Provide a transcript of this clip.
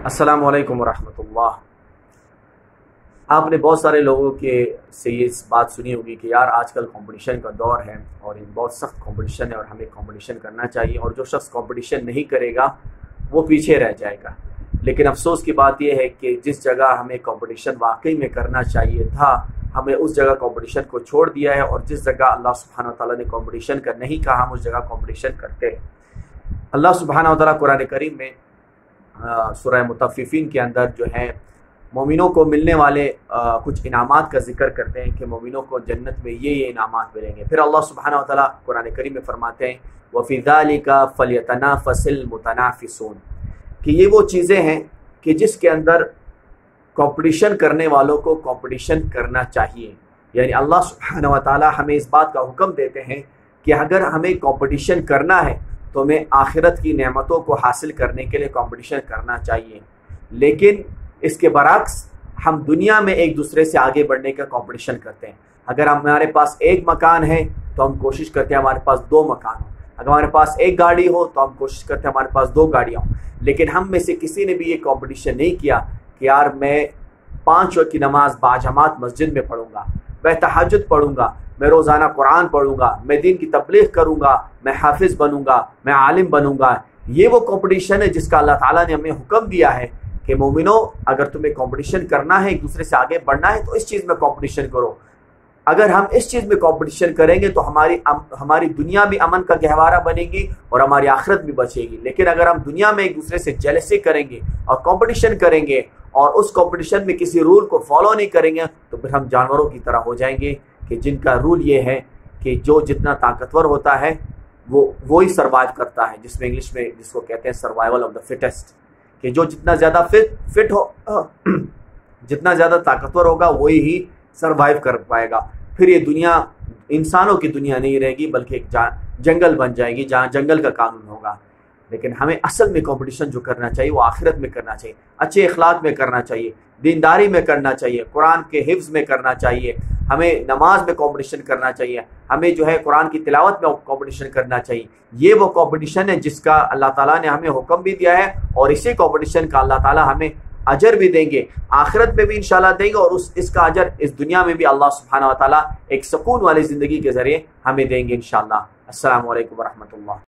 السلام علیکم ورحمۃ اللہ۔ آپ نے بہت سارے لوگوں کے سے یہ بات سنی ہوگی کہ یار آج کل کمپٹیشن کا دور ہے اور یہ بہت سخت کمپٹیشن ہے اور ہمیں کمپٹیشن کرنا چاہیے، اور جو شخص کمپٹیشن نہیں کرے گا وہ پیچھے رہ جائے گا۔ لیکن افسوس کی بات یہ ہے کہ جس جگہ ہمیں کمپٹیشن واقعی میں کرنا چاہیے تھا، ہمیں اس جگہ کمپٹیشن کو چھوڑ دیا ہے، اور جس جگہ اللہ سبحانہ و تعالیٰ نے کمپٹیشن کا نہیں کہا، ہم اس جگہ کمپٹیشن کرتے ہیں۔ اللہ سبحانہ و تعالیٰ قرآن کریم میں سورہ مطففین کے اندر جو ہے مومنوں کو ملنے والے کچھ انعامات کا ذکر کرتے ہیں کہ مومنوں کو جنت میں یہ انعامات ملیں گے۔ پھر اللہ سبحانہ و تعالیٰ قرآن کریم میں فرماتے ہیں وَفِي ذَلِكَ فَلْيَتَنَافَسِ الْمُتَنَافِسُونَ، کہ یہ وہ چیزیں ہیں کہ جس کے اندر کمپٹیشن کرنے والوں کو کمپٹیشن کرنا چاہیے۔ یعنی اللہ سبحانہ و تعالیٰ ہمیں اس بات کا حکم دیتے ہیں کہ اگر ہمیں کمپٹیشن کرنا ہے تو ہمیں آخرت کی نعمتوں کو حاصل کرنے کے لیے کمپٹیشن کرنا چاہیے، لیکن اس کے برعکس ہم دنیا میں ایک دوسرے سے آگے بڑھنے کا کمپٹیشن کرتے ہیں۔ اگر ہمارے پاس ایک مکان ہے تو ہم کوشش کرتے ہیں ہمارے پاس 2 مکان ہوں، اگر ہمارے پاس ایک گاڑی ہو تو ہم کوشش کرتے ہیں ہمارے پاس 2 گاڑیاں ہوں۔ لیکن ہم میں سے کسی نے بھی یہ کمپٹیشن نہیں کیا کہ یار میں 5 وقت کی نماز باجماعت مسجد میں پڑھوں گا، میں تہجد پڑھوں گا، میں روزانہ قرآن پڑھوں گا، میں دین کی تبلیغ کروں گا، میں حافظ بنوں گا، میں عالم بنوں گا۔ یہ وہ کمپٹیشن ہے جس کا اللہ تعالیٰ نے ہمیں حکم دیا ہے کہ مومنوں اگر تمہیں کمپٹیشن کرنا ہے، ایک دوسرے سے آگے بڑھنا ہے تو اس چیز میں کمپٹیشن کرو۔ اگر ہم اس چیز میں کمپٹیشن کریں گے تو ہماری دنیا بھی امن کا گہوارہ بنے گی اور ہماری آخرت بھی بچے گی۔ لیکن اگر ہم دنیا میں ایک دوسرے سے جیلسی کریں گے اور کمپٹیشن کریں گے اور اس کمپٹیشن میں کسی رول کو فالو نہیں کریں گے تو پھر ہم جانوروں کی طرح ہو جائیں گے کہ جن کا رول یہ ہے کہ جو جتنا طاقتور ہوتا ہے وہی سروائیو کرتا ہے، جس میں انگلش میں جس کو کہتے ہیں سروائیول آف دا فٹسٹ، کہ جو جتنا زیادہ فٹ ہو جتنا زیادہ طاقتور ہوگا وہی ہی سروائیو کر پائے گا۔ پھر یہ دنیا انسانوں کی دنیا نہیں رہے گی بلکہ ایک جنگل بن جائے گی جہاں جنگل کا قانون ہوگا۔ لیکن ہمیں اصل میں کمپٹیشن جو کرنا چاہیے وہ آخرت میں کرنا چاہیے، اچھے اخلاق میں کرنا چاہیے، دینداری میں کرنا چاہیے، قرآن کے حفظ میں کرنا چاہیے، ہمیں نماز میں کمپٹیشن کرنا چاہیے، ہمیں جو ہے قرآن کی تلاوت میں کمپٹیشن کرنا چاہیے۔ یہ وہ کمپٹیشن ہے جس کا اللہ تعالیٰ نے ہمیں حکم بھی دیا ہے، اور اسی کمپٹیشن کا اللہ تعالیٰ ہمیں اجر بھی دیں گے، آخرت میں بھی انشاءاللہ دیں گے، اور اس کا اجر اس دنیا میں بھی اللہ سبحانہ و تعالیٰ ایک سکون والی زندگی کے ذریعے ہمیں دیں گے انشاءاللہ۔ السلام علیکم ورحمۃ اللہ۔